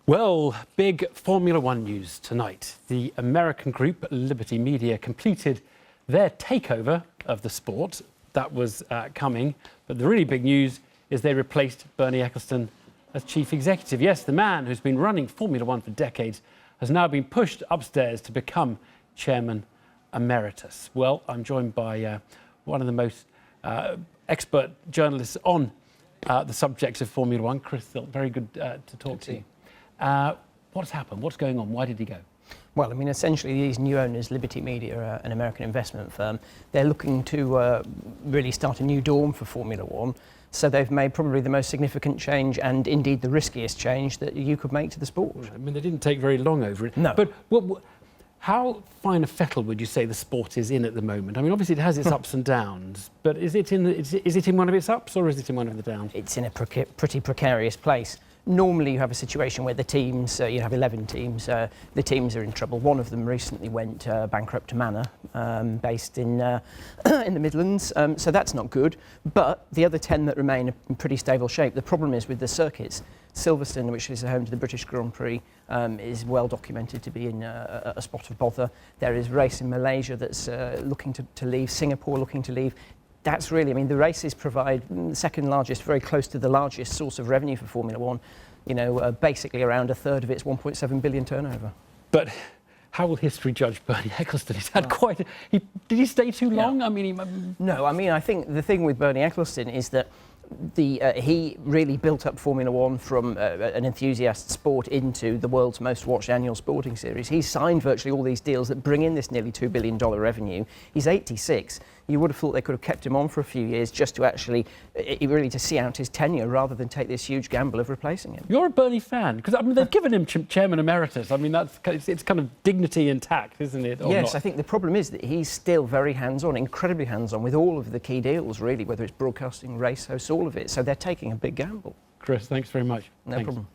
Well, big Formula One news tonight. The American group Liberty Media completed their takeover of the sport. That was coming. But the really big news is they replaced Bernie Ecclestone as chief executive. Yes, the man who's been running Formula One for decades has now been pushed upstairs to become chairman emeritus. Well, I'm joined by one of the most expert journalists on the subjects of Formula One, Chris Sylt. Very good to talk to you. What's happened? What's going on? Why did he go? Well, I mean, essentially, these new owners, Liberty Media, an American investment firm, they're looking to really start a new dawn for Formula One. So they've made probably the most significant change and indeed the riskiest change that you could make to the sport. I mean, they didn't take very long over it. No. But how fine a fettle would you say the sport is in at the moment? I mean, obviously it has its ups and downs, but is it in one of its ups or is it in one of the downs? It's in a pretty precarious place. Normally you have a situation where the teams, you have 11 teams, the teams are in trouble. One of them recently went bankrupt to Manor, based in the Midlands, so that's not good. But the other 10 that remain are in pretty stable shape. The problem is with the circuits. Silverstone, which is home to the British Grand Prix, is well documented to be in a spot of bother. There is a race in Malaysia that's looking to leave, Singapore looking to leave. That's really, I mean, the races provide the second largest, very close to the largest source of revenue for Formula One. You know, basically around a third of its 1.7 billion turnover. But how will history judge Bernie Ecclestone? He's had quite a... did he stay too long? Yeah. I mean, No, I mean, I think the thing with Bernie Ecclestone is that he really built up Formula One from an enthusiast sport into the world's most watched annual sporting series. He's signed virtually all these deals that bring in this nearly $2 billion revenue. He's 86. You would have thought they could have kept him on for a few years just to actually, really to see out his tenure rather than take this huge gamble of replacing him. you're a Bernie fan, because I mean, they've given him chairman emeritus. I mean, it's kind of dignity intact, isn't it? Yes, I think the problem is that he's still very hands-on, incredibly hands-on with all of the key deals, really, whether it's broadcasting, race hosts, all of it. So they're taking a big gamble. Chris, thanks very much. No problem.